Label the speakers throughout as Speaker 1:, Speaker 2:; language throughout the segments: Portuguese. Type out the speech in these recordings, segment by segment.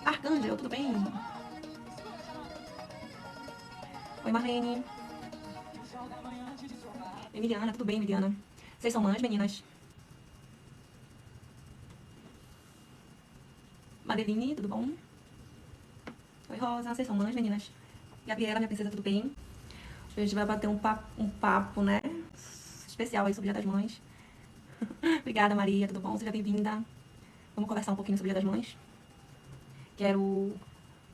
Speaker 1: Arcângel, tudo bem? Oi, Marlene. Emiliana, tudo bem, Emiliana? Vocês são mães, meninas? Madeline, tudo bom? Oi, Rosa, vocês são mães, meninas? Gabriela, minha princesa, tudo bem? Hoje a gente vai bater um papo, né? Especial aí sobre o Dia das Mães. Obrigada, Maria, tudo bom? Seja bem-vinda. Vamos conversar um pouquinho sobre o Dia das Mães. Quero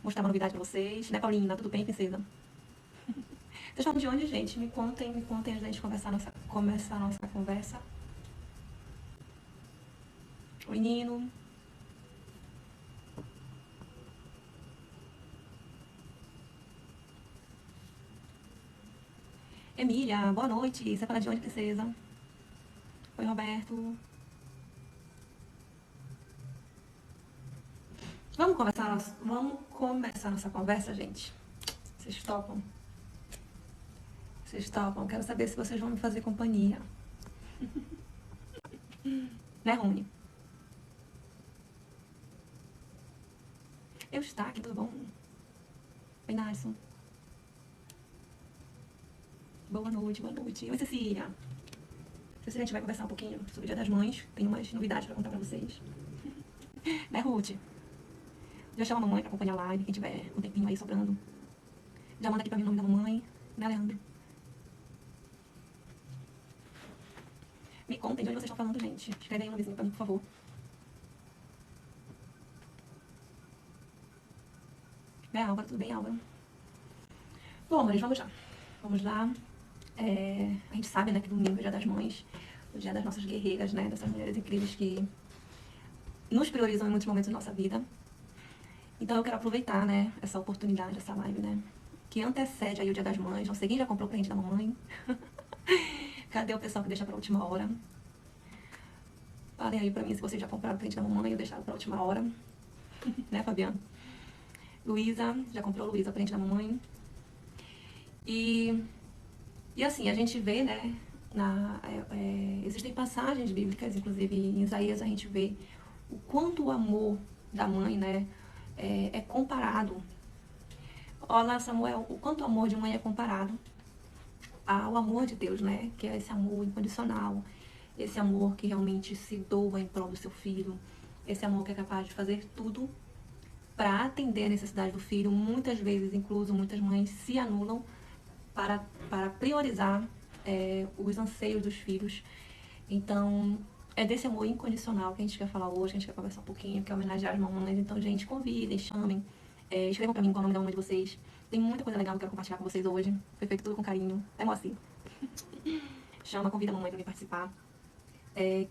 Speaker 1: mostrar uma novidade pra vocês. Né, Paulina? Tudo bem, princesa? Vocês falam de onde, gente? Me contem antes da gente começar a nossa conversa. Oi, Nino. Emília, boa noite. Você fala de onde, princesa? Oi, Roberto. Vamos começar nossa conversa, gente? Vocês topam? Vocês topam? Quero saber se vocês vão me fazer companhia. Né, Rony? Eu estou aqui, tudo bom? Oi, Narson. Boa noite, boa noite. Oi, Cecília. Cecília, a gente vai conversar um pouquinho sobre o Dia das Mães. Tem umas novidades pra contar pra vocês. Né, Ruth? Já chama a mamãe pra acompanhar a live, quem tiver um tempinho aí sobrando. Já manda aqui pra mim o nome da mamãe. Né, Leandro? Me contem de onde vocês estão falando, gente. Escreve aí um nomezinho pra mim, por favor. Né, Álvaro? Tudo bem, Álvaro? Bom, amores, vamos lá. Vamos lá. A gente sabe, né, que domingo é o Dia das Mães, o dia das nossas guerreiras, né, dessas mulheres incríveis que nos priorizam em muitos momentos da nossa vida. Então eu quero aproveitar, né, essa oportunidade, essa live, né, que antecede aí o Dia das Mães. Não sei quem já comprou o presente da mamãe. Cadê o pessoal que deixa pra última hora? Falem aí pra mim se vocês já compraram o presente da mamãe ou deixaram pra última hora. Né, Fabiana? Luísa, já comprou, Luísa, o presente da mamãe? E assim, a gente vê, né, existem passagens bíblicas, inclusive em Isaías a gente vê o quanto o amor da mãe, né, é comparado. Olha, Samuel, o quanto o amor de mãe é comparado ao amor de Deus, né, que é esse amor incondicional, esse amor que realmente se doa em prol do seu filho, esse amor que é capaz de fazer tudo para atender a necessidade do filho. Muitas vezes, incluso, muitas mães se anulam para priorizar os anseios dos filhos. Então, é desse amor incondicional que a gente quer falar hoje, que a gente quer conversar um pouquinho, quer homenagear as mamães. Então, gente, convidem, chamem, escrevam pra mim qual é o nome da mamãe de vocês. Tem muita coisa legal que eu quero compartilhar com vocês hoje. Foi feito tudo com carinho. É assim. Chama, convida a mamãe pra vir participar.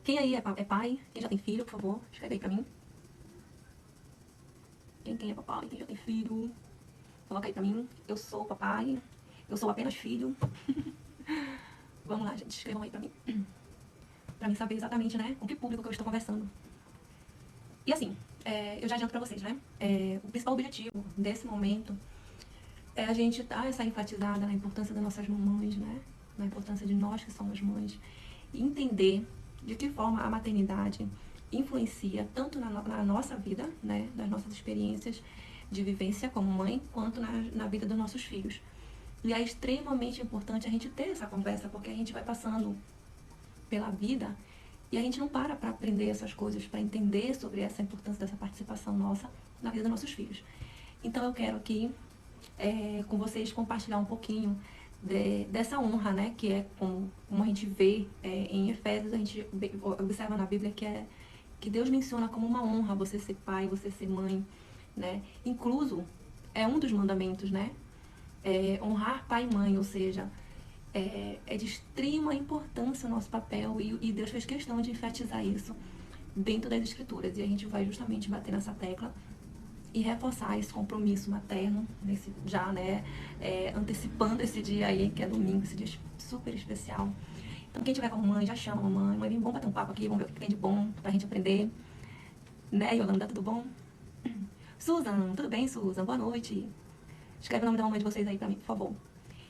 Speaker 1: Quem aí é pai? Quem já tem filho, por favor, escreve aí pra mim. Quem é papai? Quem já tem filho? Coloca aí pra mim. Eu sou papai. Eu sou apenas filho. Vamos lá, gente. Escrevam aí pra mim. Pra mim saber exatamente, né, com que público que eu estou conversando. E assim, eu já adianto pra vocês, né? O principal objetivo desse momento é a gente dar essa enfatizada na importância das nossas mamães, né? Na importância de nós que somos mães. E entender de que forma a maternidade influencia tanto na nossa vida, né? Das nossas experiências de vivência como mãe, quanto na vida dos nossos filhos. E é extremamente importante a gente ter essa conversa, porque a gente vai passando pela vida e a gente não para aprender essas coisas, para entender sobre essa importância dessa participação nossa na vida dos nossos filhos. Então eu quero aqui, com vocês, compartilhar um pouquinho dessa honra, né, que é como a gente vê em Efésios, a gente observa na Bíblia que Deus menciona como uma honra você ser pai, você ser mãe, né? Incluso, é um dos mandamentos, né? Honrar pai e mãe, ou seja, é de extrema importância o nosso papel e Deus fez questão de enfatizar isso dentro das Escrituras. E a gente vai justamente bater nessa tecla e reforçar esse compromisso materno, né, antecipando esse dia aí, que é domingo, esse dia super especial. Então, quem tiver com a mamãe, já chama a mamãe. Mãe, vem bom bater um papo aqui, vamos ver o que tem de bom pra gente aprender. Né, Yolanda, tudo bom? Susan, tudo bem, Susan? Boa noite. Escreve o nome da mamãe de vocês aí pra mim, por favor.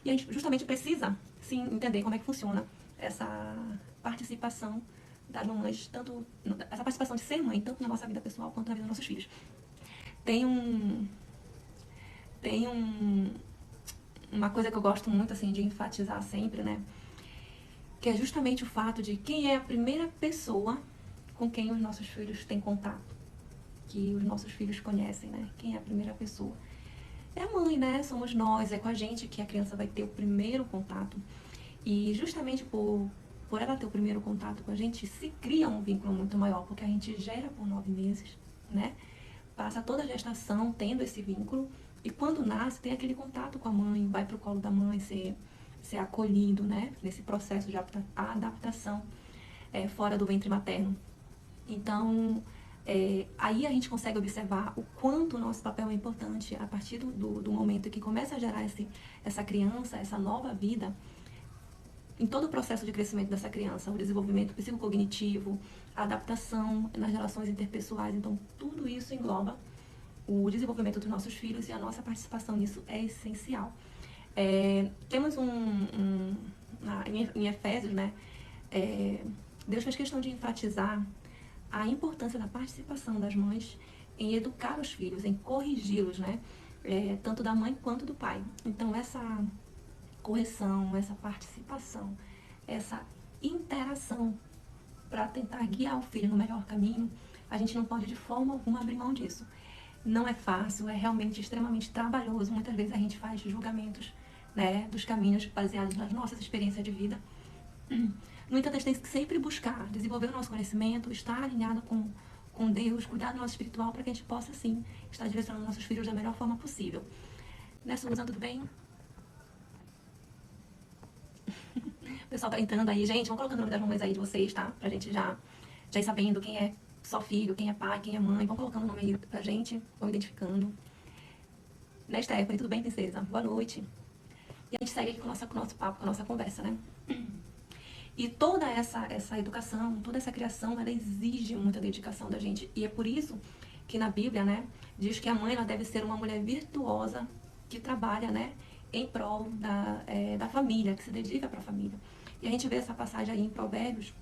Speaker 1: E a gente justamente precisa, sim, entender como é que funciona essa participação das mamães, tanto essa participação de ser mãe, tanto na nossa vida pessoal quanto na vida dos nossos filhos. Tem um, tem uma coisa que eu gosto muito, assim, de enfatizar sempre, né? Que é justamente o fato de quem é a primeira pessoa com quem os nossos filhos têm contato, que os nossos filhos conhecem, né? Quem é a primeira pessoa? É a mãe, né? Somos nós, é com a gente que a criança vai ter o primeiro contato. E justamente por ela ter o primeiro contato com a gente, se cria um vínculo muito maior, porque a gente gera por 9 meses, né? Passa toda a gestação tendo esse vínculo, e quando nasce tem aquele contato com a mãe, vai pro colo da mãe, ser acolhido, né? Nesse processo de adaptação fora do ventre materno. Então, aí a gente consegue observar o quanto o nosso papel é importante a partir do momento que começa a gerar essa criança, essa nova vida, em todo o processo de crescimento dessa criança, o desenvolvimento psicocognitivo, a adaptação nas relações interpessoais. Então, tudo isso engloba o desenvolvimento dos nossos filhos e a nossa participação nisso é essencial. Temos em Efésios, né? Deus fez questão de enfatizar a importância da participação das mães em educar os filhos, em corrigi-los, né? Tanto da mãe quanto do pai. Então, essa correção, essa participação, essa interação para tentar guiar o filho no melhor caminho, a gente não pode de forma alguma abrir mão disso. Não é fácil, é realmente extremamente trabalhoso. Muitas vezes a gente faz julgamentos, né, dos caminhos baseados nas nossas experiências de vida. No entanto, a gente tem que sempre buscar desenvolver o nosso conhecimento, estar alinhado com Deus, cuidar do nosso espiritual para que a gente possa, sim, estar direcionando nossos filhos da melhor forma possível. Né, Suzana, tudo bem? O pessoal tá entrando aí. Gente, vão colocando o nome das mamães aí de vocês, tá? Pra gente já ir sabendo quem é só filho, quem é pai, quem é mãe. Vão colocando o nome aí pra gente, vão identificando. Né, Stephanie? Tudo bem, princesa? Boa noite. E a gente segue aqui com o nosso papo, com a nossa conversa, né? E toda essa educação, toda essa criação, ela exige muita dedicação da gente. E é por isso que na Bíblia, né, diz que a mãe ela deve ser uma mulher virtuosa que trabalha, né, em prol da família, que se dedica para a família. E a gente vê essa passagem aí em Provérbios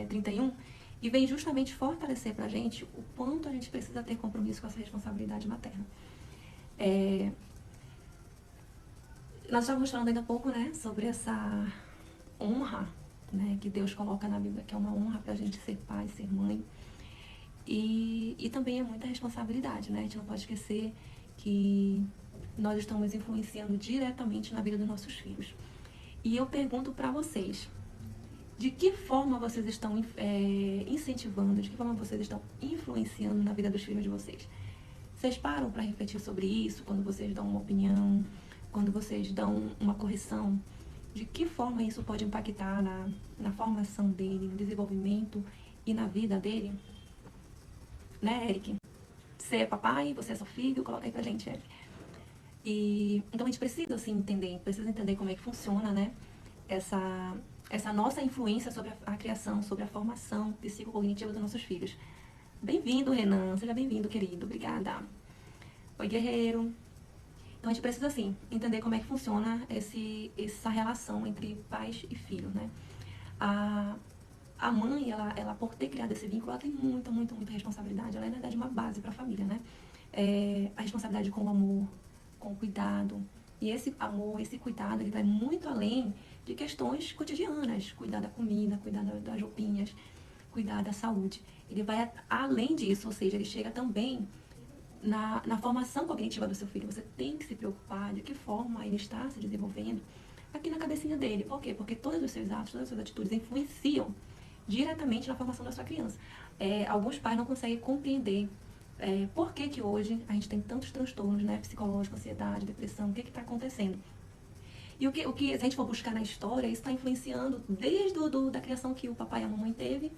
Speaker 1: 31 e vem justamente fortalecer para a gente o quanto a gente precisa ter compromisso com essa responsabilidade materna. Nós estávamos falando ainda há pouco, né, sobre essa honra, né, que Deus coloca na Bíblia, que é uma honra para a gente ser pai, ser mãe. E também é muita responsabilidade, né? A gente não pode esquecer que nós estamos influenciando diretamente na vida dos nossos filhos. E eu pergunto para vocês, de que forma vocês estão incentivando, de que forma vocês estão influenciando na vida dos filhos de vocês? Vocês param para refletir sobre isso quando vocês dão uma opinião, quando vocês dão uma correção? De que forma isso pode impactar na formação dele, no desenvolvimento e na vida dele? Né, Eric? Você é papai, você é seu filho, coloca aí pra gente, Eric. Então a gente precisa, assim, precisa entender como é que funciona, né? Essa nossa influência sobre a criação, sobre a formação psicocognitiva dos nossos filhos. Bem-vindo, Renan. Seja bem-vindo, querido. Obrigada. Oi, guerreiro. Então a gente precisa, assim, entender como é que funciona essa relação entre pais e filhos, né? A mãe, ela por ter criado esse vínculo, ela tem muita, muita, muita responsabilidade. Ela é, na verdade, uma base para a família, né? A responsabilidade com o amor, com o cuidado. E esse amor, esse cuidado, ele vai muito além de questões cotidianas. Cuidar da comida, cuidar das roupinhas, cuidar da saúde. Ele vai além disso, ou seja, ele chega também na formação cognitiva do seu filho. Você tem que se preocupar de que forma ele está se desenvolvendo aqui na cabecinha dele. Por quê? Porque todos os seus atos, todas as suas atitudes influenciam diretamente na formação da sua criança. Alguns pais não conseguem compreender por que hoje a gente tem tantos transtornos, né, psicológicos, ansiedade, depressão, o que está acontecendo. E o que, se a gente for buscar na história, isso está influenciando desde da criação que o papai e a mamãe teve,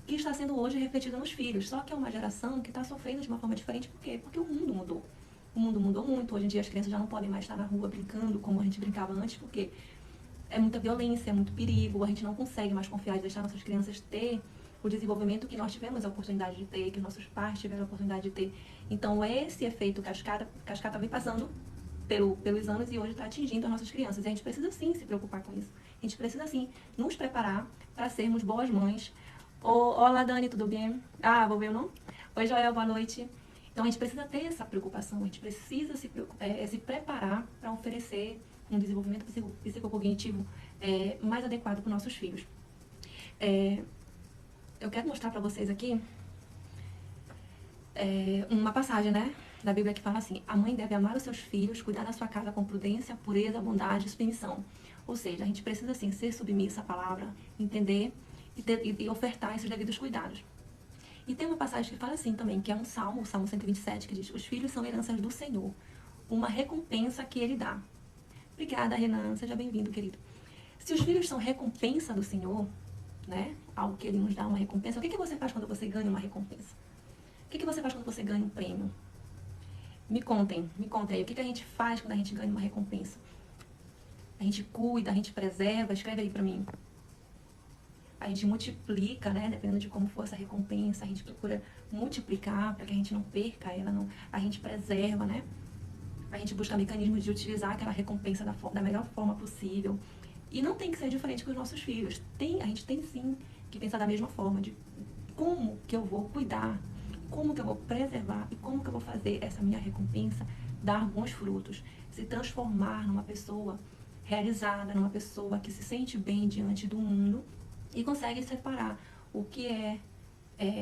Speaker 1: que está sendo hoje refletida nos filhos. Só que é uma geração que está sofrendo de uma forma diferente. Por quê? Porque o mundo mudou. O mundo mudou muito. Hoje em dia as crianças já não podem mais estar na rua brincando como a gente brincava antes, porque é muita violência, é muito perigo. A gente não consegue mais confiar de deixar nossas crianças ter o desenvolvimento que nós tivemos a oportunidade de ter, que nossos pais tiveram a oportunidade de ter. Então, esse efeito cascata vem passando pelos anos e hoje está atingindo as nossas crianças. E a gente precisa sim se preocupar com isso. A gente precisa sim nos preparar para sermos boas mães. Olá, Dani, tudo bem? Ah, vou ver o nome? Oi, Joel, boa noite. Então, a gente precisa ter essa preocupação, a gente precisa se preparar para oferecer um desenvolvimento psicocognitivo mais adequado para os nossos filhos. Eu quero mostrar para vocês aqui uma passagem, né, da Bíblia que fala assim: a mãe deve amar os seus filhos, cuidar da sua casa com prudência, pureza, bondade e submissão. Ou seja, a gente precisa, assim, ser submissa à palavra, entender e ofertar esses devidos cuidados. E tem uma passagem que fala assim também, que é o Salmo 127, que diz: os filhos são heranças do Senhor, uma recompensa que Ele dá. Obrigada, Renan, seja bem-vindo, querido. Se os filhos são recompensa do Senhor, né, algo que Ele nos dá, uma recompensa, o que você faz quando você ganha uma recompensa? O que você faz quando você ganha um prêmio? Me contem aí, o que a gente faz quando a gente ganha uma recompensa? A gente cuida, a gente preserva, escreve aí pra mim. A gente multiplica, né, dependendo de como for essa recompensa, a gente procura multiplicar para que a gente não perca ela, não. A gente preserva, né? A gente busca mecanismos de utilizar aquela recompensa da melhor forma possível. E não tem que ser diferente com os nossos filhos. A gente tem sim que pensar da mesma forma, de como que eu vou cuidar, como que eu vou preservar e como que eu vou fazer essa minha recompensa dar bons frutos, se transformar numa pessoa realizada, numa pessoa que se sente bem diante do mundo e consegue separar o que é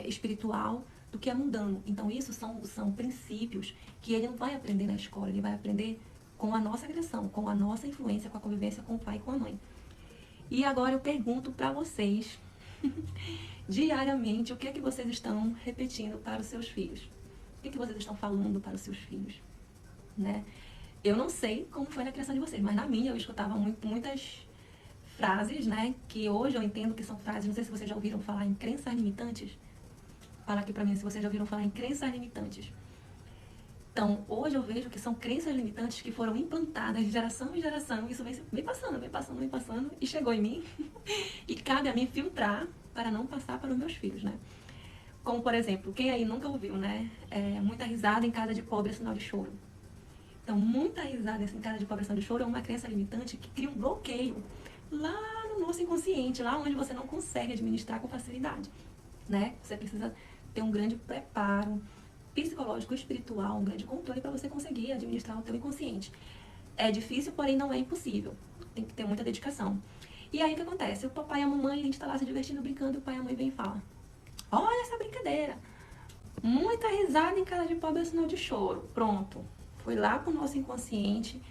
Speaker 1: espiritual do que é mundano. Então, isso são princípios que ele não vai aprender na escola, ele vai aprender com a nossa criação, com a nossa influência, com a convivência com o pai e com a mãe. E agora eu pergunto para vocês, diariamente, o que é que vocês estão repetindo para os seus filhos? O que é que vocês estão falando para os seus filhos? Né? Eu não sei como foi na criação de vocês, mas na minha eu escutava muitas frases, né, que hoje eu entendo que são frases, não sei se vocês já ouviram falar em crenças limitantes. Fala aqui pra mim se vocês já ouviram falar em crenças limitantes. Então, hoje eu vejo que são crenças limitantes que foram implantadas de geração em geração, isso vem passando, e chegou em mim, e cabe a mim filtrar para não passar para os meus filhos, né. Como, por exemplo, quem aí nunca ouviu, né, muita risada em casa de pobre é sinal de choro. Então, muita risada em casa de pobre é sinal de choro é uma crença limitante que cria um bloqueio lá no nosso inconsciente, lá onde você não consegue administrar com facilidade, né? Você precisa ter um grande preparo psicológico, espiritual, um grande controle para você conseguir administrar o teu inconsciente. É difícil, porém não é impossível. Tem que ter muita dedicação. E aí o que acontece? O papai e a mamãe, a gente tá lá se divertindo, brincando, e o pai e a mãe vem e fala: olha essa brincadeira, muita risada em casa de pobre é sinal de choro. Pronto, foi lá pro nosso inconsciente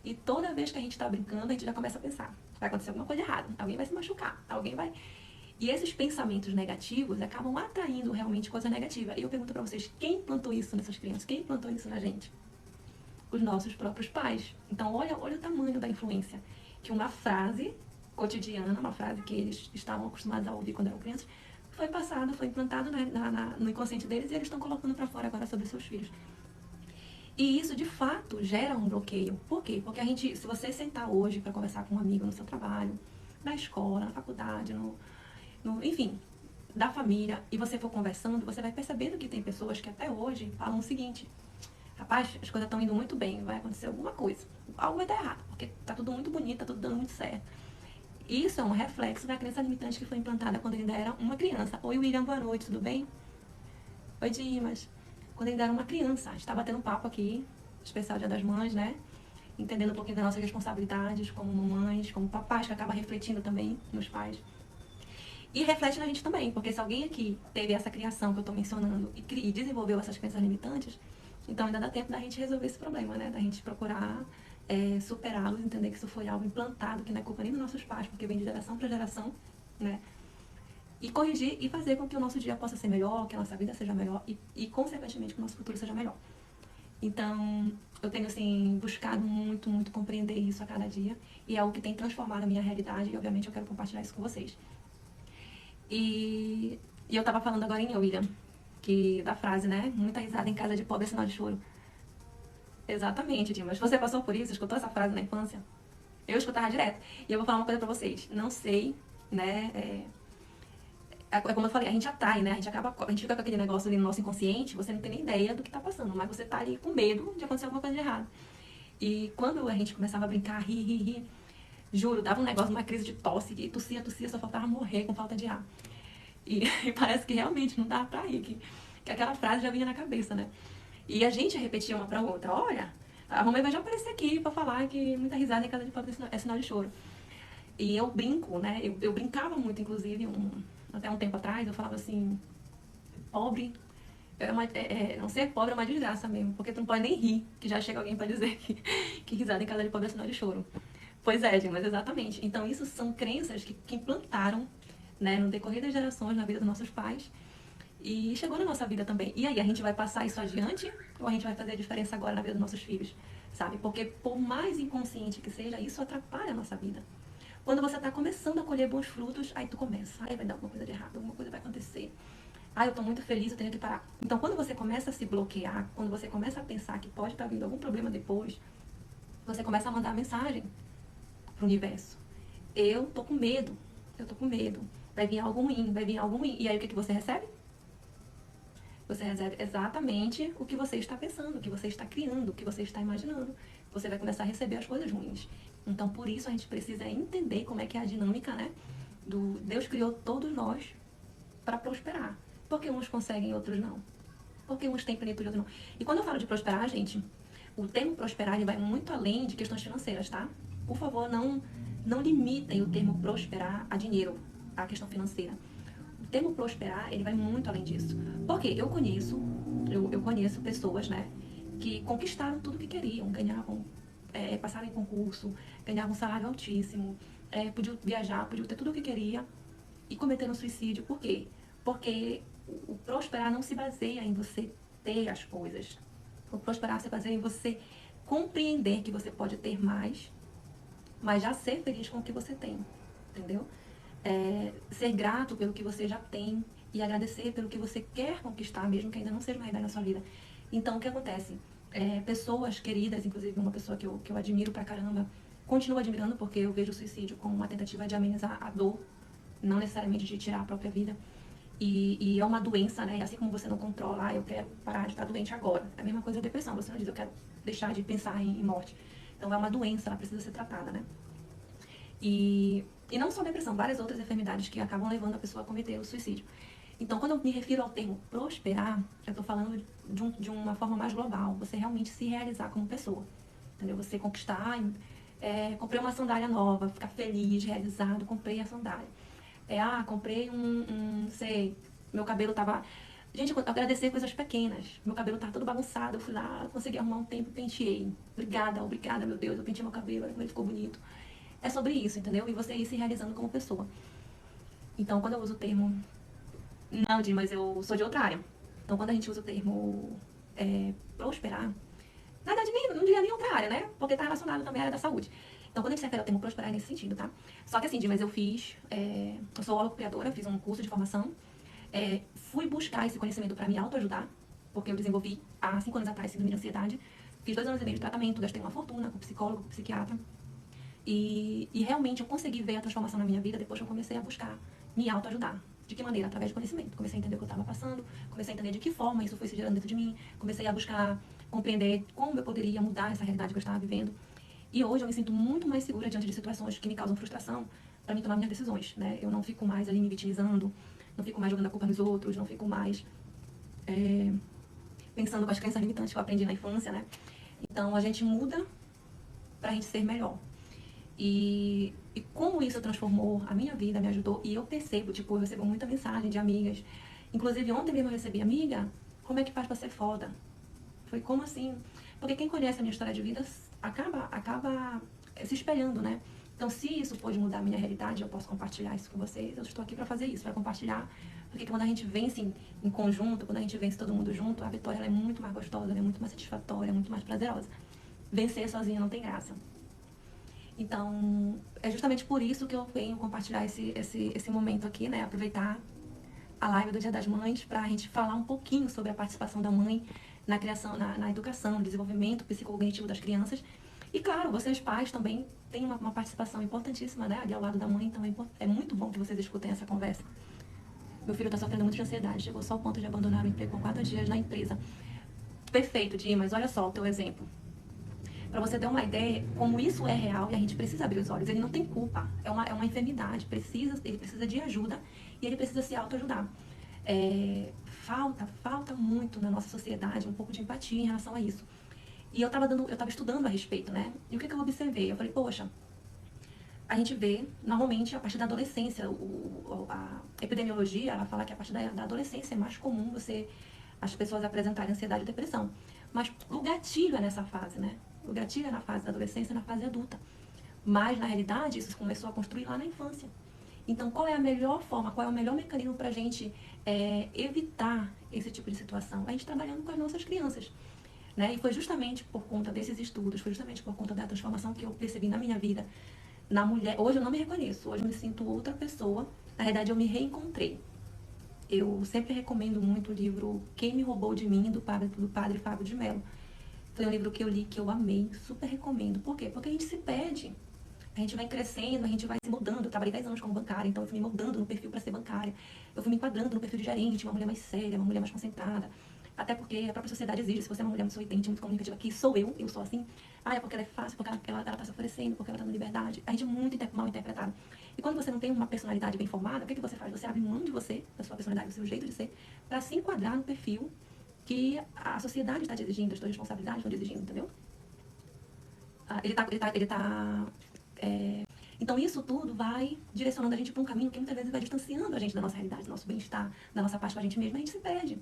Speaker 1: e toda vez que a gente tá brincando, a gente já começa a pensar: vai acontecer alguma coisa errada, alguém vai se machucar, alguém vai... E esses pensamentos negativos acabam atraindo realmente coisa negativa. E eu pergunto pra vocês, quem plantou isso nessas crianças? Quem plantou isso na gente? Os nossos próprios pais. Então, olha o tamanho da influência. Que uma frase cotidiana, uma frase que eles estavam acostumados a ouvir quando eram crianças, foi passada, foi implantada no inconsciente deles e eles estão colocando pra fora agora sobre seus filhos. E isso, de fato, gera um bloqueio. Por quê? Porque a gente, se você sentar hoje para conversar com um amigo no seu trabalho, na escola, na faculdade, enfim, da família, e você for conversando, você vai percebendo que tem pessoas que até hoje falam o seguinte: rapaz, as coisas estão indo muito bem, vai acontecer alguma coisa, algo vai dar errado, porque tá tudo muito bonito, tá tudo dando muito certo. Isso é um reflexo da crença limitante que foi implantada quando ele ainda era uma criança. Oi, William, boa noite, tudo bem? Oi, Dimas. Quando ele ainda era uma criança, a gente tá batendo um papo aqui, especial Dia das Mães, né? Entendendo um pouquinho das nossas responsabilidades como mamães, como papais, que acaba refletindo também nos pais. E reflete na gente também, porque se alguém aqui teve essa criação que eu tô mencionando e desenvolveu essas crenças limitantes, então ainda dá tempo da gente resolver esse problema, né? Da gente procurar superá-los, entender que isso foi algo implantado, que não é culpa nem dos nossos pais, porque vem de geração para geração, né? E corrigir e fazer com que o nosso dia possa ser melhor, que a nossa vida seja melhor e consequentemente, que o nosso futuro seja melhor. Então, eu tenho, assim, buscado muito, muito compreender isso a cada dia e é algo que tem transformado a minha realidade e, obviamente, eu quero compartilhar isso com vocês. E eu tava falando agora em William, da frase, né? Muita risada em casa de pobre é sinal de choro. Exatamente, Dimas. Você passou por isso? Escutou essa frase na infância? Eu escutava direto. E eu vou falar uma coisa pra vocês. Não sei, né? é como eu falei, a gente atrai, né? A gente fica com aquele negócio ali no nosso inconsciente, você não tem nem ideia do que tá passando, mas você tá ali com medo de acontecer alguma coisa de errado. E quando a gente começava a brincar, rir, juro, dava um negócio, uma crise de tosse, e tossia, só faltava morrer com falta de ar. E, e parece que realmente não dava pra rir, que aquela frase já vinha na cabeça, né? E a gente repetia uma pra outra, olha, a mamãe vai já aparecer aqui pra falar que muita risada em casa de pobre é sinal de choro. E eu brinco, né? Eu brincava muito, inclusive, até um tempo atrás, eu falava assim, pobre, não ser pobre é uma desgraça mesmo, porque tu não pode nem rir, que já chega alguém pra dizer que risada em casa de pobre é sinal de choro. Pois é, Dimas, exatamente. Então, isso são crenças que implantaram, né, no decorrer das gerações na vida dos nossos pais e chegou na nossa vida também. E aí, a gente vai passar isso adiante ou a gente vai fazer a diferença agora na vida dos nossos filhos, sabe? Porque por mais inconsciente que seja, isso atrapalha a nossa vida. Quando você está começando a colher bons frutos, aí tu começa, aí vai dar alguma coisa de errado, alguma coisa vai acontecer. Ah, eu tô muito feliz, eu tenho que parar. Então, quando você começa a se bloquear, quando você começa a pensar que pode estar vindo algum problema depois, você começa a mandar mensagem pro universo. Eu tô com medo, eu tô com medo. Vai vir algo ruim, vai vir algo ruim. E aí o que você recebe? Você recebe exatamente o que você está pensando, o que você está criando, o que você está imaginando. Você vai começar a receber as coisas ruins. Então, por isso, a gente precisa entender como é que é a dinâmica, né? Deus criou todos nós para prosperar. Porque uns conseguem e outros não. Porque uns têm plenitude e outros não. E quando eu falo de prosperar, gente, o termo prosperar ele vai muito além de questões financeiras, tá? Por favor, não limitem o termo prosperar a dinheiro, a questão financeira. O termo prosperar, ele vai muito além disso. Porque eu conheço pessoas, né, que conquistaram tudo o que queriam, ganhavam, passaram em concurso, ganhavam um salário altíssimo, podiam viajar, podiam ter tudo o que queria e cometeram suicídio. Por quê? Porque o prosperar não se baseia em você ter as coisas. O prosperar se baseia em você compreender que você pode ter mais, mas já ser feliz com o que você tem, entendeu? Ser grato pelo que você já tem e agradecer pelo que você quer conquistar, mesmo que ainda não seja uma realidade na sua vida. Então, o que acontece? Pessoas queridas, inclusive uma pessoa que eu admiro pra caramba, continuo admirando porque eu vejo o suicídio como uma tentativa de amenizar a dor, não necessariamente de tirar a própria vida. E é uma doença, né? E assim como você não controla, eu quero parar de estar doente agora. É a mesma coisa da depressão, você não diz, eu quero deixar de pensar em morte. Então é uma doença, ela precisa ser tratada, né? E não só depressão, várias outras enfermidades que acabam levando a pessoa a cometer o suicídio. Então, quando eu me refiro ao termo prosperar, eu estou falando de uma forma mais global. Você realmente se realizar como pessoa. Entendeu? Você conquistar, comprei uma sandália nova, ficar feliz, realizado, comprei a sandália. Comprei não sei, meu cabelo tava... Gente, eu agradecer coisas pequenas. Meu cabelo tava todo bagunçado, eu fui lá, consegui arrumar um tempo, penteei. Obrigada, meu Deus, eu pentei meu cabelo, olha como ele ficou bonito. É sobre isso, entendeu? E você ir se realizando como pessoa. Então, quando eu uso o termo... Não, Di, mas eu sou de outra área. Então, quando a gente usa o termo prosperar, na verdade, não diria nem outra área, né? Porque tá relacionado também à área da saúde. Então, quando a gente se refere ao termo prosperar é nesse sentido, tá? Só que assim, Di, mas eu sou holocriadora, fiz um curso de formação, fui buscar esse conhecimento para me autoajudar, porque eu desenvolvi há 5 anos atrás síndrome de ansiedade, fiz 2 anos e meio de tratamento, gastei uma fortuna com psicólogo, com psiquiatra, e realmente eu consegui ver a transformação na minha vida depois que eu comecei a buscar me autoajudar. De que maneira? Através de conhecimento. Comecei a entender o que eu estava passando, comecei a entender de que forma isso foi se gerando dentro de mim, comecei a buscar compreender como eu poderia mudar essa realidade que eu estava vivendo. E hoje eu me sinto muito mais segura diante de situações que me causam frustração para mim tomar minhas decisões, né? Eu não fico mais ali me vitimizando, não fico mais jogando a culpa nos outros, não fico mais pensando com as crenças limitantes que eu aprendi na infância, né? Então a gente muda pra gente ser melhor. E como isso transformou a minha vida, me ajudou, e eu percebo, tipo, eu recebo muita mensagem de amigas. Inclusive ontem mesmo eu recebi, amiga, como é que faz pra ser foda? Foi como assim? Porque quem conhece a minha história de vida acaba se espelhando, né? Então, se isso pode mudar a minha realidade, eu posso compartilhar isso com vocês. Eu estou aqui para fazer isso, para compartilhar. Porque quando a gente vence em conjunto, quando a gente vence todo mundo junto, a vitória ela é muito mais gostosa, ela é muito mais satisfatória, é muito mais prazerosa. Vencer sozinha não tem graça. Então, é justamente por isso que eu venho compartilhar esse momento aqui, né? Aproveitar a live do Dia das Mães para a gente falar um pouquinho sobre a participação da mãe na criação, na educação, no desenvolvimento psicocognitivo das crianças. E claro, vocês pais também têm uma participação importantíssima, né? Ali ao lado da mãe, então é muito bom que vocês escutem essa conversa. Meu filho tá sofrendo muito de ansiedade, chegou só ao ponto de abandonar o emprego por 4 dias na empresa. Perfeito, Di, mas olha só o teu exemplo. Para você ter uma ideia como isso é real e a gente precisa abrir os olhos. Ele não tem culpa, é uma enfermidade, ele precisa de ajuda e ele precisa se autoajudar. Falta muito na nossa sociedade um pouco de empatia em relação a isso. E eu tava estudando a respeito, né? E o que eu observei? Eu falei, poxa, a gente vê, normalmente, a partir da adolescência, a epidemiologia, ela fala que a partir da adolescência é mais comum as pessoas apresentarem ansiedade e depressão. Mas o gatilho é nessa fase, né? O gatilho é na fase da adolescência e na fase adulta. Mas, na realidade, isso começou a construir lá na infância. Então, qual é a melhor forma, qual é o melhor mecanismo para a gente evitar esse tipo de situação? A gente trabalhando com as nossas crianças. Né? E foi justamente por conta desses estudos, foi justamente por conta da transformação que eu percebi na minha vida, na mulher. Hoje eu não me reconheço, hoje eu me sinto outra pessoa. Na verdade, eu me reencontrei. Eu sempre recomendo muito o livro Quem Me Roubou de Mim, do padre Fábio de Mello. Foi um livro que eu li, que eu amei, super recomendo. Por quê? Porque a gente se perde. A gente vai crescendo, a gente vai se mudando. Eu trabalhei 10 anos como bancária, então eu fui me mudando no perfil para ser bancária. Eu fui me enquadrando no perfil de gerente, uma mulher mais séria, uma mulher mais concentrada. Até porque a própria sociedade exige, se você é uma mulher muito sorridente, muito comunicativa, que sou eu sou assim. É porque ela é fácil, porque ela tá se oferecendo, porque ela tá na liberdade. A gente é muito mal interpretado. E quando você não tem uma personalidade bem formada, o que você faz? Você abre mão de você, da sua personalidade, do seu jeito de ser, para se enquadrar no perfil que a sociedade está te exigindo, as suas responsabilidades estão te exigindo, entendeu? Então isso tudo vai direcionando a gente para um caminho que muitas vezes vai distanciando a gente da nossa realidade, do nosso bem-estar, da nossa paz com a gente mesma, e a gente se perde.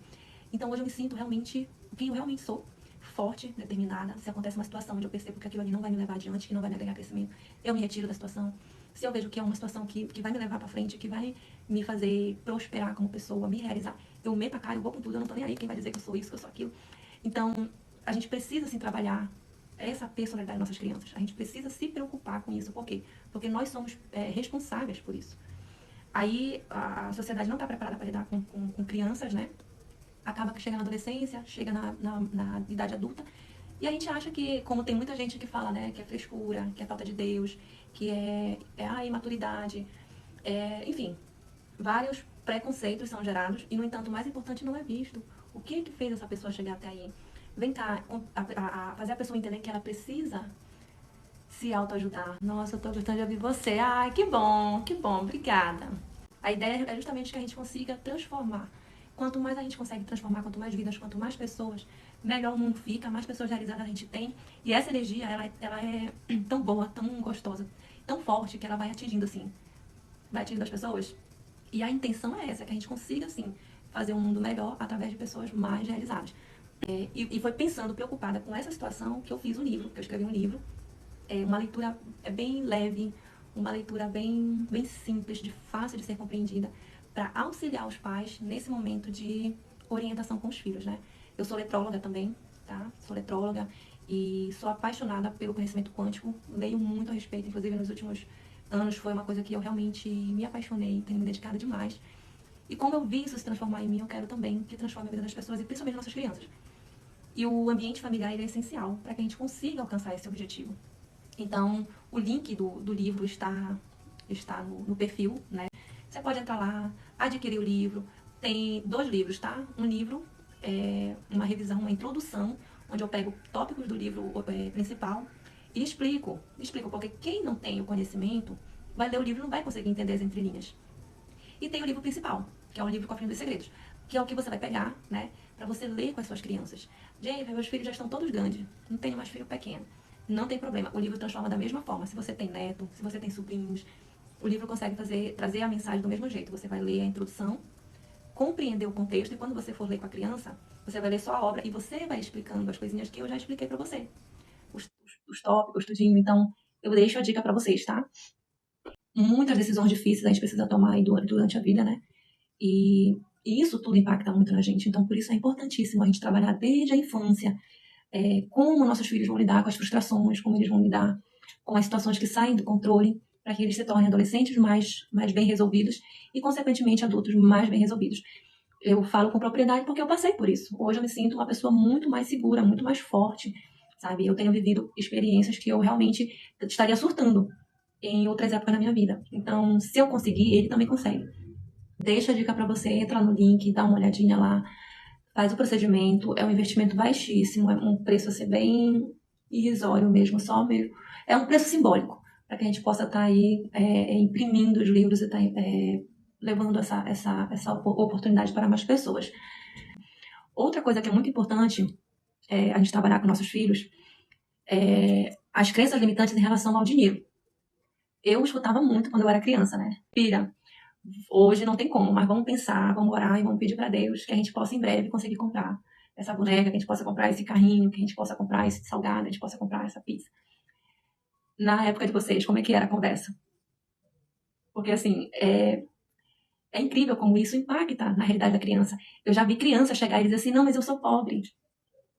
Speaker 1: Então hoje eu me sinto realmente quem eu realmente sou, forte, determinada. Se acontece uma situação onde eu percebo que aquilo ali não vai me levar adiante, que não vai me agregar crescimento, eu me retiro da situação. Se eu vejo que é uma situação que vai me levar para frente, que vai me fazer prosperar como pessoa, me realizar, eu meto a cara, eu vou com tudo, eu não tô nem aí quem vai dizer que eu sou isso, que eu sou aquilo. Então, a gente precisa, assim, trabalhar essa personalidade das nossas crianças. A gente precisa se preocupar com isso. Por quê? Porque nós somos responsáveis por isso. Aí a sociedade não está preparada para lidar com crianças, né? Acaba que chega na adolescência, chega na idade adulta, e a gente acha que, como tem muita gente que fala, né, que é frescura, que é falta de Deus, que é a imaturidade, enfim, vários preconceitos são gerados e, no entanto, o mais importante não é visto. O que fez essa pessoa chegar até aí? Vem cá, fazer a pessoa entender que ela precisa se autoajudar. Nossa, eu tô gostando de ouvir você. Ai, que bom, obrigada. A ideia é justamente que a gente consiga transformar. Quanto mais a gente consegue transformar, quanto mais vidas, quanto mais pessoas, melhor o mundo fica, mais pessoas realizadas a gente tem. E essa energia, ela é tão boa, tão gostosa, tão forte, que ela vai atingindo, assim, vai atingindo as pessoas. E a intenção é essa, que a gente consiga, assim, fazer um mundo melhor através de pessoas mais realizadas. E foi pensando, preocupada com essa situação, que eu fiz um livro, que eu escrevi um livro. Uma leitura bem leve, uma leitura bem simples, de fácil de ser compreendida, para auxiliar os pais nesse momento de orientação com os filhos, né? Eu sou letróloga também, tá? Sou letróloga e sou apaixonada pelo conhecimento quântico, leio muito a respeito, inclusive nos últimos anos foi uma coisa que eu realmente me apaixonei, tenho me dedicado demais. E como eu vi isso se transformar em mim, eu quero também que transforme a vida das pessoas e principalmente das nossas crianças. E o ambiente familiar ele é essencial para que a gente consiga alcançar esse objetivo. Então, o link do livro está no perfil, né? Você pode entrar lá, adquirir o livro. Tem 2 livros, tá? Um livro uma revisão, uma introdução, onde eu pego tópicos do livro principal e explico, porque quem não tem o conhecimento vai ler o livro e não vai conseguir entender as entrelinhas. E tem o livro principal, que é o livro Cofrinho dos Segredos, que é o que você vai pegar, né, para você ler com as suas crianças. Gente, meus filhos já estão todos grandes, não tenho mais filho pequeno. Não tem problema, o livro transforma da mesma forma. Se você tem neto, se você tem sobrinhos, o livro consegue trazer a mensagem do mesmo jeito. Você vai ler a introdução, compreender o contexto, e quando você for ler com a criança, você vai ler só a obra e você vai explicando as coisinhas que eu já expliquei para você. Os tópicos, tudinho. Então, eu deixo a dica para vocês, tá? Muitas decisões difíceis a gente precisa tomar aí durante a vida, né? E isso tudo impacta muito na gente. Então, por isso é importantíssimo a gente trabalhar desde a infância, como nossos filhos vão lidar com as frustrações, como eles vão lidar com as situações que saem do controle, para que eles se tornem adolescentes mais bem resolvidos e, consequentemente, adultos mais bem resolvidos. Eu falo com propriedade porque eu passei por isso. Hoje eu me sinto uma pessoa muito mais segura, muito mais forte, sabe? Eu tenho vivido experiências que eu realmente estaria surtando em outras épocas da minha vida. Então, se eu conseguir, ele também consegue. deixa a dica para você, entra no link, dá uma olhadinha lá, faz o procedimento, é um investimento baixíssimo, é um preço assim bem irrisório mesmo, só meio, é um preço simbólico, para que a gente possa estar aí imprimindo os livros e estar levando essa oportunidade para mais pessoas. Outra coisa que é muito importante a gente trabalhar com nossos filhos as crenças limitantes em relação ao dinheiro. Eu escutava muito quando eu era criança, né? Filha, hoje não tem como, mas vamos pensar, vamos orar e vamos pedir para Deus que a gente possa em breve conseguir comprar essa boneca, que a gente possa comprar esse carrinho, que a gente possa comprar esse salgado, a gente possa comprar essa pizza. Na época de vocês, como é que era a conversa? Porque, assim, é incrível como isso impacta na realidade da criança. Eu já vi criança chegar e dizer assim, não, mas eu sou pobre.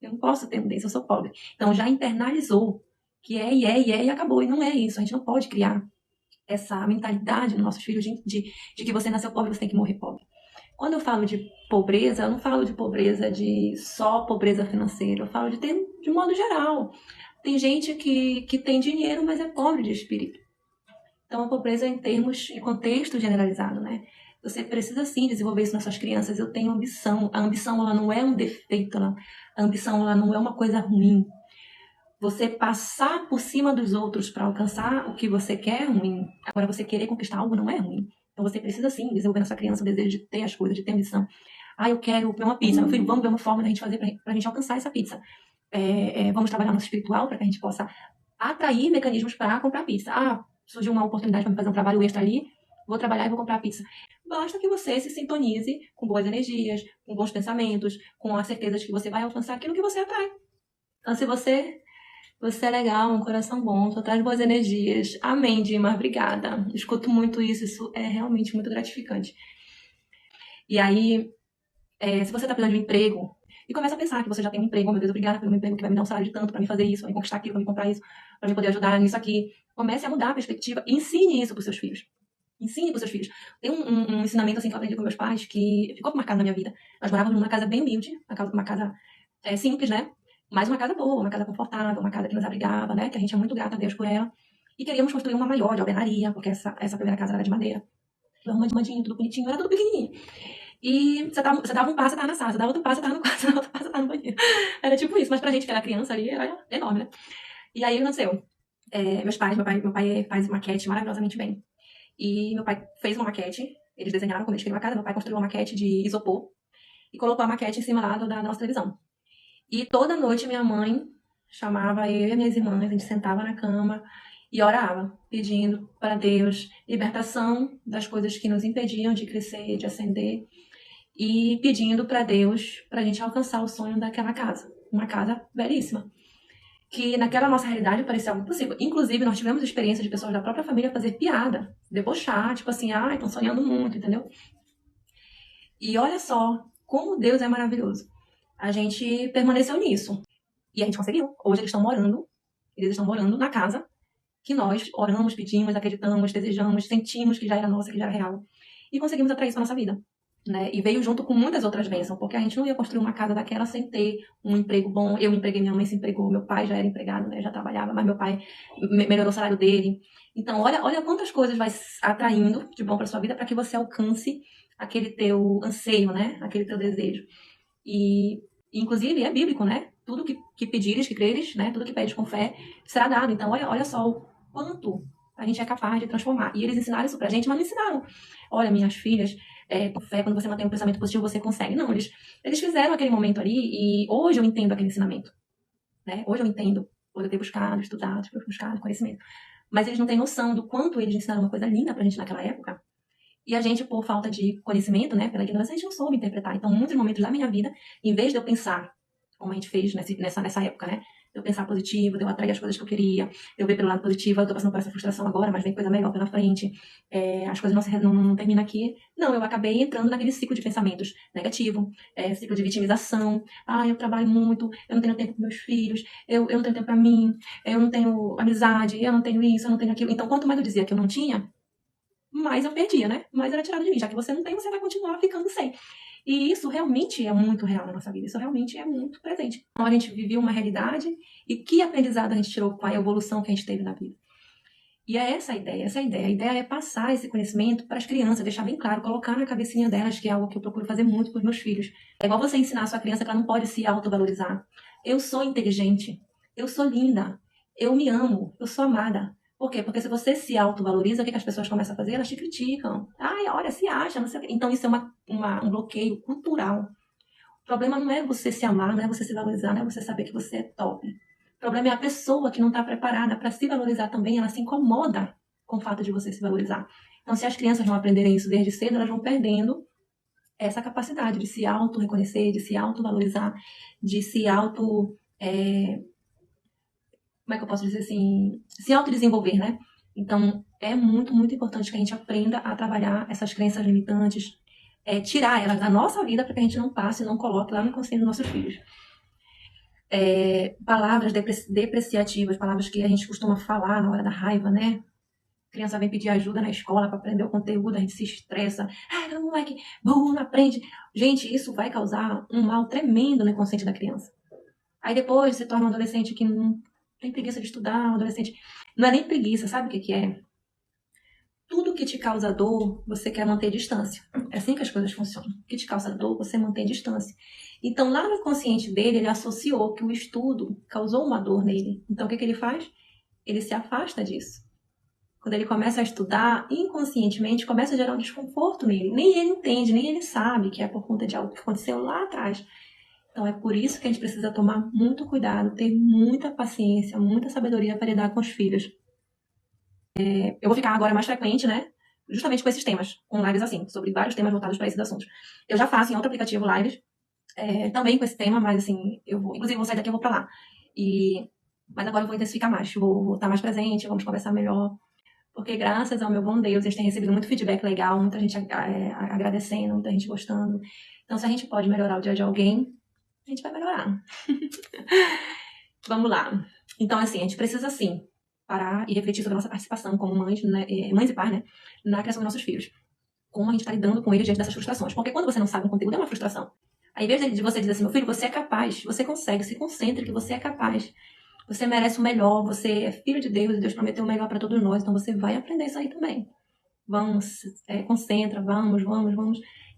Speaker 1: Eu não posso ter um desse, eu sou pobre. Então, já internalizou que e acabou. E não é isso. A gente não pode criar essa mentalidade nos nossos filhos de que você nasceu pobre, você tem que morrer pobre. Quando eu falo de pobreza, eu não falo de pobreza de só pobreza financeira. Eu falo de modo geral. Tem gente que tem dinheiro, mas é pobre de espírito. Então, a pobreza em contexto generalizado, né? Você precisa, sim, desenvolver isso nas suas crianças. Eu tenho ambição. A ambição, ela não é um defeito. A ambição, ela não é uma coisa ruim. Você passar por cima dos outros para alcançar o que você quer é ruim. Agora, você querer conquistar algo não é ruim. Então, você precisa, sim, desenvolver na sua criança o desejo de ter as coisas, de ter ambição. Eu quero comer uma pizza. Meu filho, vamos ver uma forma de a gente fazer para a gente alcançar essa pizza. Vamos trabalhar no espiritual para que a gente possa atrair mecanismos para comprar pizza. Surgiu uma oportunidade para fazer um trabalho extra ali, vou trabalhar e vou comprar pizza. Basta que você se sintonize com boas energias, com bons pensamentos, com a certeza de que você vai alcançar aquilo que você atrai. Então, se você é legal, um coração bom, só traz boas energias. Amém, Dima, obrigada. Escuto muito isso é realmente muito gratificante. E aí, se você está precisando de um emprego, e começa a pensar que você já tem um emprego, meu Deus, obrigada pelo meu emprego que vai me dar um salário de tanto para me fazer isso, para me conquistar aquilo, para me comprar isso, para me poder ajudar nisso aqui. Comece a mudar a perspectiva e ensine isso para os seus filhos. Ensine para os seus filhos. Tem um ensinamento assim que eu aprendi com meus pais que ficou marcado na minha vida. Nós morávamos numa casa bem humilde, uma casa simples, né? Mas uma casa boa, uma casa confortável, uma casa que nos abrigava, né? Que a gente é muito grata a Deus por ela. E queríamos construir uma maior de alvenaria, porque essa primeira casa era de madeira. Arrumadinho, tudo bonitinho, era tudo pequenininho. E você dava um passo, você tava na sala, você dava outro passo, você tava no quarto, você dava outro passo, você tava no banheiro. Era tipo isso, mas pra gente que era criança ali, era enorme, né? E aí o que aconteceu? Meu pai faz maquete maravilhosamente bem. E meu pai fez uma maquete, eles desenharam quando eles criaram a casa, meu pai construiu uma maquete de isopor e colocou a maquete em cima lá da nossa televisão. E toda noite minha mãe chamava eu e minhas irmãs, a gente sentava na cama e orava, pedindo para Deus libertação das coisas que nos impediam de crescer, de ascender, e pedindo para Deus para a gente alcançar o sonho daquela casa, uma casa belíssima, que naquela nossa realidade parecia algo impossível. Inclusive, nós tivemos experiência de pessoas da própria família fazer piada, debochar, tipo assim, estão sonhando muito, entendeu? E olha só como Deus é maravilhoso. A gente permaneceu nisso. E a gente conseguiu. Hoje eles estão morando na casa que nós oramos, pedimos, acreditamos, desejamos, sentimos que já era nossa, que já era real. E conseguimos atrair isso para nossa vida. Né? E veio junto com muitas outras bênçãos, porque a gente não ia construir uma casa daquela sem ter um emprego bom. Eu me empreguei, minha mãe se empregou, meu pai já era empregado, né? Já trabalhava, mas meu pai melhorou o salário dele. Então, olha quantas coisas vai atraindo de bom para sua vida para que você alcance aquele teu anseio, né? Aquele teu desejo. E, inclusive, é bíblico, né? Tudo que pedires, que creres, né? Tudo que pedes com fé, será dado. Então, olha só o quanto a gente é capaz de transformar. E eles ensinaram isso pra gente, mas não ensinaram. Olha, minhas filhas, com fé, quando você mantém um pensamento positivo, você consegue. Não, eles fizeram aquele momento ali e hoje eu entendo aquele ensinamento. Né? Hoje eu entendo, por eu ter buscado, estudado, buscado conhecimento. Mas eles não têm noção do quanto eles ensinaram uma coisa linda pra gente naquela época. E a gente, por falta de conhecimento, né, pela ignorância, a gente não soube interpretar. Então, muitos momentos da minha vida, em vez de eu pensar, como a gente fez nessa época, né, de eu pensar positivo, de eu atrair as coisas que eu queria, de eu ver pelo lado positivo, eu tô passando por essa frustração agora, mas vem coisa melhor pela frente, as coisas não terminam aqui. Não, eu acabei entrando naquele ciclo de pensamentos negativo, ciclo de vitimização. Eu trabalho muito, eu não tenho tempo para meus filhos, eu não tenho tempo para mim, eu não tenho amizade, eu não tenho isso, eu não tenho aquilo. Então, quanto mais eu dizia que eu não tinha, mais eu perdia, né? Mais era tirado de mim. Já que você não tem, você vai continuar ficando sem. E isso realmente é muito real na nossa vida. Isso realmente é muito presente. Então, a gente viveu uma realidade e que aprendizado a gente tirou com a evolução que a gente teve na vida. E é essa a ideia, essa é a ideia. A ideia é passar esse conhecimento para as crianças, deixar bem claro, colocar na cabecinha delas, que é algo que eu procuro fazer muito com os meus filhos. É igual você ensinar a sua criança que ela não pode se autovalorizar. Eu sou inteligente, eu sou linda, eu me amo, eu sou amada. Por quê? Porque se você se autovaloriza, o que as pessoas começam a fazer? Elas te criticam. Ai, olha, se acha, não sei o quê. Então isso é um bloqueio cultural. O problema não é você se amar, não é você se valorizar, não é você saber que você é top. O problema é a pessoa que não está preparada para se valorizar também, ela se incomoda com o fato de você se valorizar. Então, se as crianças não aprenderem isso desde cedo, elas vão perdendo essa capacidade de se auto-reconhecer, de se auto-valorizar, de se auto... como é que eu posso dizer assim? Se autodesenvolver, né? Então, é muito, muito importante que a gente aprenda a trabalhar essas crenças limitantes, tirar elas da nossa vida para que a gente não passe e não coloque lá no inconsciente dos nossos filhos. Palavras depreciativas, palavras que a gente costuma falar na hora da raiva, né? A criança vem pedir ajuda na escola para aprender o conteúdo, a gente se estressa. Ah, moleque, burro, não aprende. Gente, isso vai causar um mal tremendo no inconsciente da criança. Aí depois se torna um adolescente que não tem preguiça de estudar, um adolescente... Não é nem preguiça, sabe o que é? Tudo que te causa dor, você quer manter distância. É assim que as coisas funcionam. O que te causa dor, você mantém distância. Então, lá no inconsciente dele, ele associou que o estudo causou uma dor nele. Então, o que ele faz? Ele se afasta disso. Quando ele começa a estudar, inconscientemente, começa a gerar um desconforto nele. Nem ele entende, nem ele sabe que é por conta de algo que aconteceu lá atrás. Então, é por isso que a gente precisa tomar muito cuidado, ter muita paciência, muita sabedoria para lidar com os filhos. Eu vou ficar agora mais frequente, né? Justamente com esses temas, com lives assim, sobre vários temas voltados para esses assuntos. Eu já faço em outro aplicativo lives, também com esse tema, mas assim, inclusive vou sair daqui e vou para lá. Mas agora eu vou intensificar mais, vou estar mais presente, vamos conversar melhor. Porque graças ao meu bom Deus, a gente tem recebido muito feedback legal, muita gente agradecendo, muita gente gostando. Então, se a gente pode melhorar o dia de alguém, a gente vai melhorar. Vamos lá. Então, assim, a gente precisa, sim, parar e refletir sobre a nossa participação como mães, né, mães e pais, né, na criação dos nossos filhos. Como a gente está lidando com eles diante dessas frustrações. Porque quando você não sabe um conteúdo, é uma frustração. Aí, em vez de você dizer assim, meu filho, você é capaz, você consegue, se concentre que você é capaz. Você merece o melhor, você é filho de Deus e Deus prometeu o melhor para todos nós, então você vai aprender isso aí também. Vamos, concentra, vamos.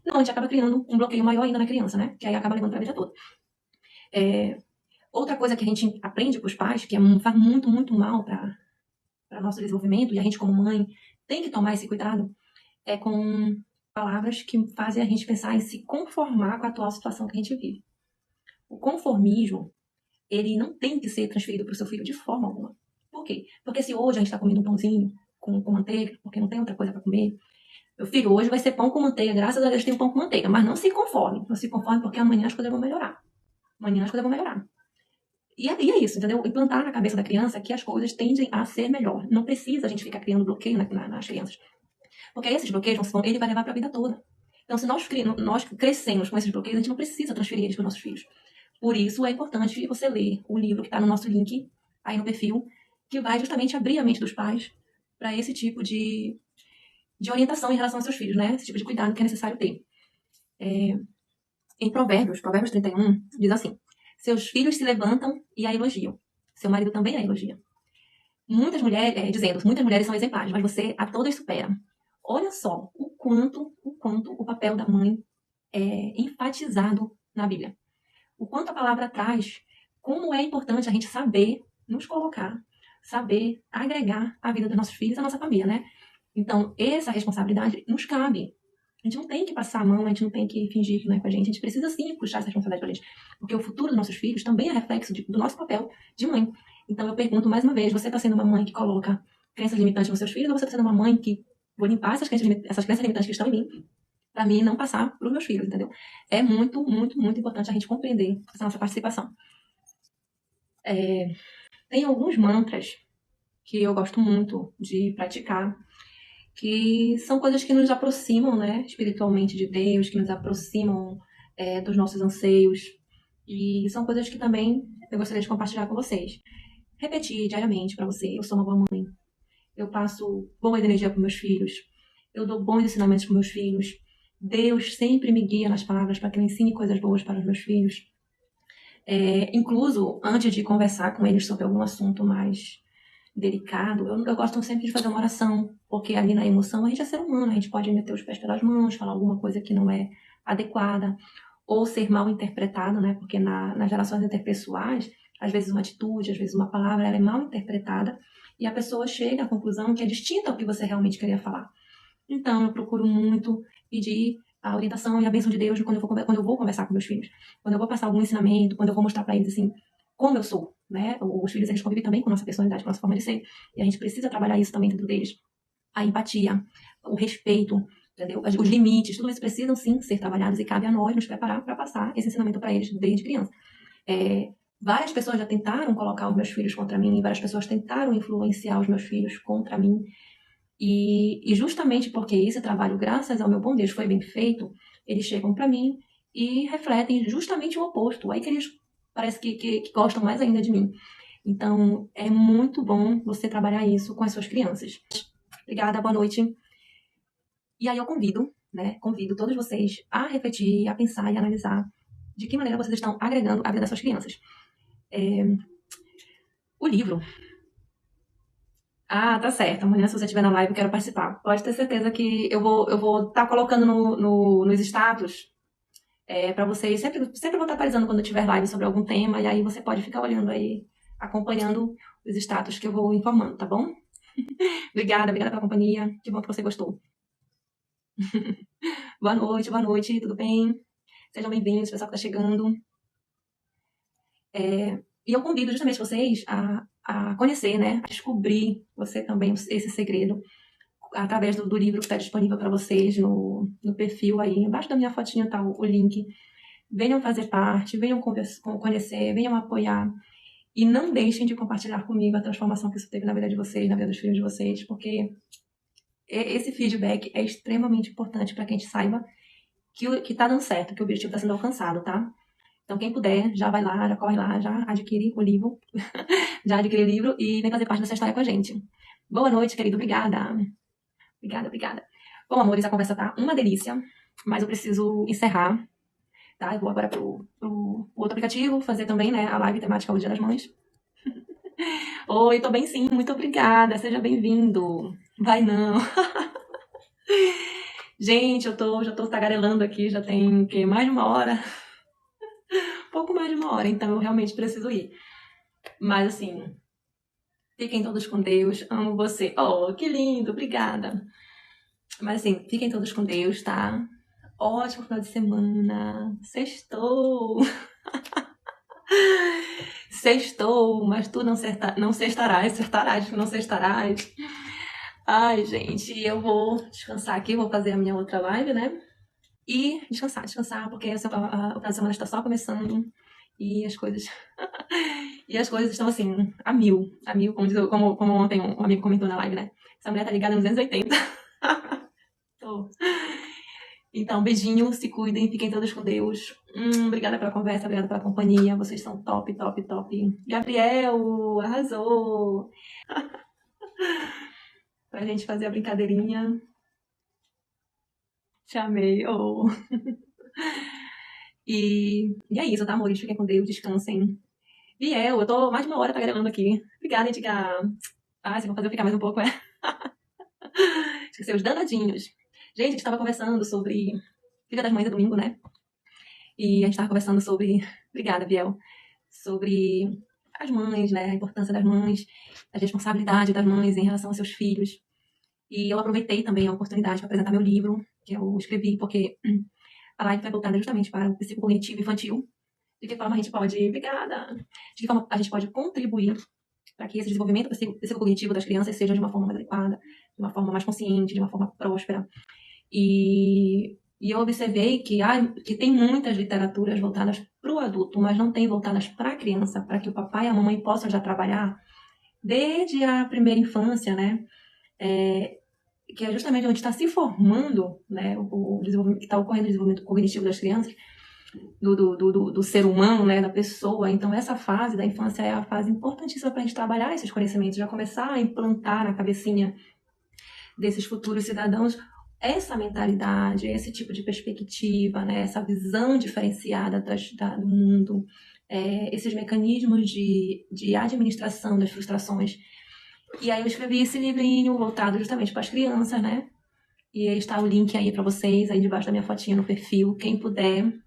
Speaker 1: Não, a gente acaba criando um bloqueio maior ainda na criança, né? Que aí acaba levando para a vida toda. Outra coisa que a gente aprende com os pais, que faz muito, muito mal para nosso desenvolvimento, e a gente como mãe tem que tomar esse cuidado, é com palavras que fazem a gente pensar em se conformar com a atual situação que a gente vive. O conformismo, ele não tem que ser transferido para o seu filho de forma alguma. Por quê? Porque se hoje a gente está comendo um pãozinho com manteiga, porque não tem outra coisa para comer, meu filho, hoje vai ser pão com manteiga, graças a Deus tem pão com manteiga, mas não se conforme. Não se conforme porque amanhã as coisas vão melhorar. E é isso, entendeu? Implantar na cabeça da criança que as coisas tendem a ser melhor. Não precisa a gente ficar criando bloqueio nas crianças. Porque esses bloqueios, ele vai levar para a vida toda. Então, se nós crescemos com esses bloqueios, a gente não precisa transferir eles para os nossos filhos. Por isso, é importante você ler o livro que está no nosso link, aí no perfil, que vai justamente abrir a mente dos pais para esse tipo de orientação em relação aos seus filhos, né? Esse tipo de cuidado que é necessário ter. Em Provérbios 31, diz assim: seus filhos se levantam e a elogiam. Seu marido também a elogia. Muitas mulheres são exemplares, mas você a todas supera. Olha só o quanto o papel da mãe é enfatizado na Bíblia. O quanto a palavra traz, como é importante a gente saber nos colocar, saber agregar a vida dos nossos filhos e a nossa família, né? Então, essa responsabilidade nos cabe. A gente não tem que passar a mão, a gente não tem que fingir que não é com a gente precisa sim puxar essa responsabilidade pra gente. Porque o futuro dos nossos filhos também é reflexo do nosso papel de mãe. Então, eu pergunto mais uma vez, você está sendo uma mãe que coloca crenças limitantes nos seus filhos ou você está sendo uma mãe que vou limpar essas crenças limitantes que estão em mim para mim não passar para os meus filhos, entendeu? É muito, muito, muito importante a gente compreender essa nossa participação. Tem alguns mantras que eu gosto muito de praticar, que são coisas que nos aproximam, né, espiritualmente de Deus, que nos aproximam dos nossos anseios, e são coisas que também eu gostaria de compartilhar com vocês. Repetir diariamente para você: eu sou uma boa mãe, eu passo boa energia para meus filhos, eu dou bons ensinamentos para meus filhos, Deus sempre me guia nas palavras para que eu ensine coisas boas para os meus filhos. Incluso, antes de conversar com eles sobre algum assunto mais delicado, eu gosto sempre de fazer uma oração, porque ali na emoção a gente é ser humano, a gente pode meter os pés pelas mãos, falar alguma coisa que não é adequada, ou ser mal interpretado, né? Porque nas relações interpessoais, às vezes uma atitude, às vezes uma palavra, ela é mal interpretada e a pessoa chega à conclusão que é distinta ao que você realmente queria falar. Então, eu procuro muito pedir a orientação e a bênção de Deus quando eu vou conversar com meus filhos, quando eu vou passar algum ensinamento, quando eu vou mostrar para eles, assim, como eu sou, né? Os filhos, eles convivem também com a nossa personalidade, com a nossa forma de ser, e a gente precisa trabalhar isso também dentro deles. A empatia, o respeito, entendeu? Os limites, tudo isso precisam, sim, ser trabalhados e cabe a nós nos preparar para passar esse ensinamento para eles desde criança. Várias pessoas já tentaram colocar os meus filhos contra mim, várias pessoas tentaram influenciar os meus filhos contra mim, e justamente porque esse trabalho, graças ao meu bom Deus, foi bem feito, eles chegam para mim e refletem justamente o oposto. Aí que eles parece que gostam mais ainda de mim. Então, é muito bom você trabalhar isso com as suas crianças. Obrigada, boa noite. E aí eu convido todos vocês a refletir, a pensar e a analisar de que maneira vocês estão agregando a vida das suas crianças. O livro. Ah, tá certo. Amanhã, se você estiver na live, eu quero participar. Pode ter certeza que eu vou estar colocando nos status para vocês. Sempre vou estar atualizando quando eu tiver live sobre algum tema. E aí você pode ficar olhando aí, acompanhando os status que eu vou informando, tá bom? Obrigada pela companhia. Que bom que você gostou. Boa noite, tudo bem? Sejam bem-vindos, pessoal que está chegando. E eu convido justamente vocês a conhecer, né? A descobrir você também esse segredo através do livro que está disponível para vocês no perfil aí. Embaixo da minha fotinha está o link. Venham fazer parte, venham conhecer, venham apoiar. E não deixem de compartilhar comigo a transformação que isso teve na vida de vocês, na vida dos filhos de vocês, porque esse feedback é extremamente importante para que a gente saiba que está dando certo, que o objetivo está sendo alcançado, tá? Então, quem puder, já vai lá, já corre lá, já adquire o livro, já adquire o livro e vem fazer parte dessa história com a gente. Boa noite, querido. Obrigada. Bom, amores, a conversa tá uma delícia, mas eu preciso encerrar, tá? Eu vou agora pro outro aplicativo, fazer também, né, a live temática do Dia das Mães. Oi, tô bem sim, muito obrigada, seja bem-vindo. Vai não. Gente, já tô tagarelando aqui, já tem, mais de uma hora? Pouco mais de uma hora, então eu realmente preciso ir. Mas, assim, fiquem todos com Deus, amo você. Oh, que lindo, obrigada. Mas, assim, fiquem todos com Deus, tá? Ótimo final de semana. Sextou. Sextou, mas tu não cestarás, não cestarás. Ai, gente, eu vou descansar aqui, vou fazer a minha outra live, né? E descansar, porque o final de semana está só começando e as coisas estão assim, a mil, como ontem um amigo comentou na live, né? Essa mulher tá ligada nos 280. Tô. Então, beijinho, se cuidem, fiquem todos com Deus. Obrigada pela conversa, obrigada pela companhia. Vocês são top. Gabriel, arrasou! Pra gente fazer a brincadeirinha. Te amei, oh. E é isso, tá, amores? Fiquem com Deus, descansem. Biel, eu tô mais de uma hora gravando aqui. Obrigada, Edgar. Vocês vão fazer eu ficar mais um pouco, Esqueci os danadinhos. Gente, a gente tava conversando sobre Dia das Mães é domingo, né? E a gente tava conversando sobre... Obrigada, Biel. Sobre as mães, né? A importância das mães, a responsabilidade das mães em relação aos seus filhos. E eu aproveitei também a oportunidade para apresentar meu livro, que eu escrevi, porque a live foi voltada justamente para o psicocognitivo infantil. De que forma a gente pode... Obrigada! De que forma a gente pode contribuir para que esse desenvolvimento psicocognitivo das crianças seja de uma forma mais adequada, de uma forma mais consciente, de uma forma próspera. E eu observei que tem muitas literaturas voltadas para o adulto, mas não tem voltadas para a criança, para que o papai e a mamãe possam já trabalhar desde a primeira infância, né? Que é justamente onde está se formando, né, o desenvolvimento, que está ocorrendo o desenvolvimento cognitivo das crianças, do ser humano, né, da pessoa. Então, essa fase da infância é a fase importantíssima para a gente trabalhar esses conhecimentos, já começar a implantar na cabecinha desses futuros cidadãos essa mentalidade, esse tipo de perspectiva, né, essa visão diferenciada do mundo, esses mecanismos de administração das frustrações. E aí eu escrevi esse livrinho voltado justamente para as crianças, né? E aí está o link aí para vocês, aí debaixo da minha fotinha no perfil. Quem puder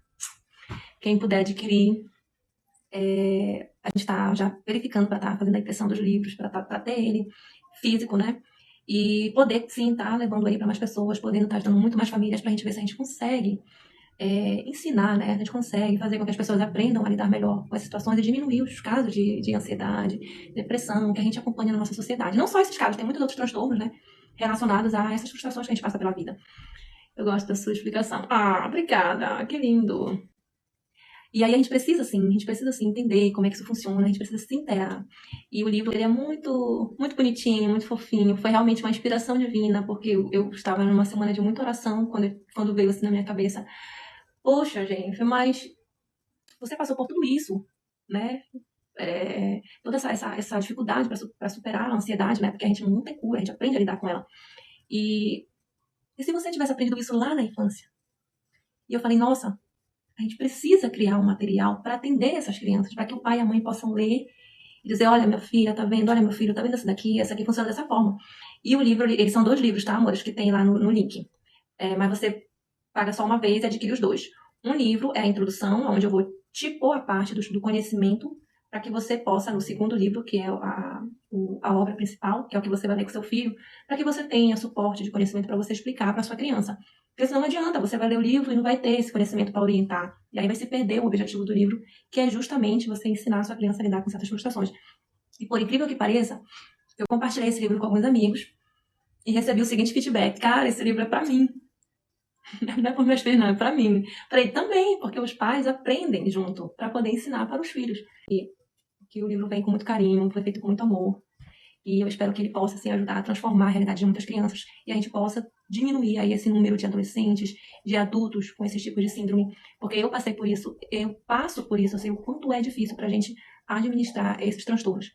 Speaker 1: adquirir. A gente está já verificando para estar fazendo a impressão dos livros, para ter ele físico, né? E poder, sim, estar levando aí para mais pessoas, podendo estar ajudando muito mais famílias para a gente ver se a gente consegue ensinar, né? A gente consegue fazer com que as pessoas aprendam a lidar melhor com as situações e diminuir os casos de ansiedade, depressão que a gente acompanha na nossa sociedade. Não só esses casos, tem muitos outros transtornos, né? Relacionados a essas frustrações que a gente passa pela vida. Eu gosto da sua explicação. Ah, obrigada, que lindo. E aí a gente precisa, sim, entender como é que isso funciona, a gente precisa se inteirar. E o livro, ele é muito, muito bonitinho, muito fofinho. Foi realmente uma inspiração divina, porque eu estava numa semana de muita oração, quando veio assim na minha cabeça. Poxa, gente, mas você passou por tudo isso, né? Toda essa dificuldade para superar a ansiedade, né? Porque a gente não tem cura, a gente aprende a lidar com ela. E se você tivesse aprendido isso lá na infância? E eu falei, nossa, a gente precisa criar um material para atender essas crianças, para que o pai e a mãe possam ler e dizer, olha, minha filha, tá vendo? Olha, meu filho, tá vendo essa aqui funciona dessa forma. E o livro, eles são 2 livros, tá, amores, que tem lá no link. Mas você paga só uma vez e adquire os 2. Um livro é a introdução, onde eu vou te pôr a parte do conhecimento, para que você possa, no segundo livro, que é a obra principal, que é o que você vai ler com seu filho, para que você tenha suporte de conhecimento para você explicar para sua criança. Porque senão não adianta, você vai ler o livro e não vai ter esse conhecimento para orientar. E aí vai se perder o objetivo do livro, que é justamente você ensinar a sua criança a lidar com certas frustrações. E por incrível que pareça, eu compartilhei esse livro com alguns amigos e recebi o seguinte feedback: cara, esse livro é para mim. Não é para meus filhos, não, é para mim. Falei, também, porque os pais aprendem junto para poder ensinar para os filhos. E que o livro vem com muito carinho, foi feito com muito amor. E eu espero que ele possa assim, ajudar a transformar a realidade de muitas crianças e a gente possa diminuir aí esse número de adolescentes, de adultos com esses tipos de síndrome. Porque eu passei por isso, eu passo por isso, eu sei o quanto é difícil para a gente administrar esses transtornos.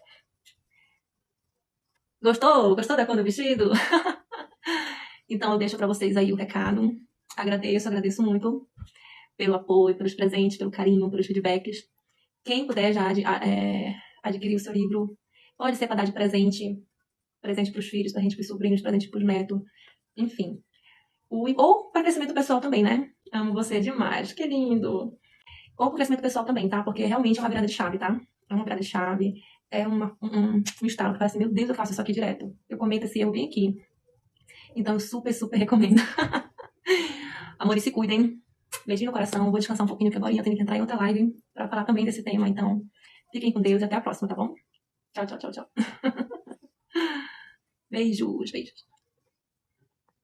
Speaker 1: Gostou? Gostou da cor do vestido? Então eu deixo para vocês aí o recado. Agradeço muito pelo apoio, pelos presentes, pelo carinho, pelos feedbacks. Quem puder já adquirir o seu livro, pode ser para dar de presente para os filhos, presente para os sobrinhos, presente para os netos, enfim. Ou para crescimento pessoal também, né? Amo você demais, que lindo. Ou para crescimento pessoal também, tá? Porque realmente é uma virada de chave, tá? É uma virada de chave, é um estado que faz assim, meu Deus, eu faço isso aqui direto. Eu cometo esse erro bem aqui. Então eu super, super recomendo. Amores, se cuidem. Beijinho no coração, vou descansar um pouquinho, que agora eu tenho que entrar em outra live para falar também desse tema. Então, fiquem com Deus e até a próxima, tá bom? Tchau, tchau, tchau, tchau. Beijos, beijos.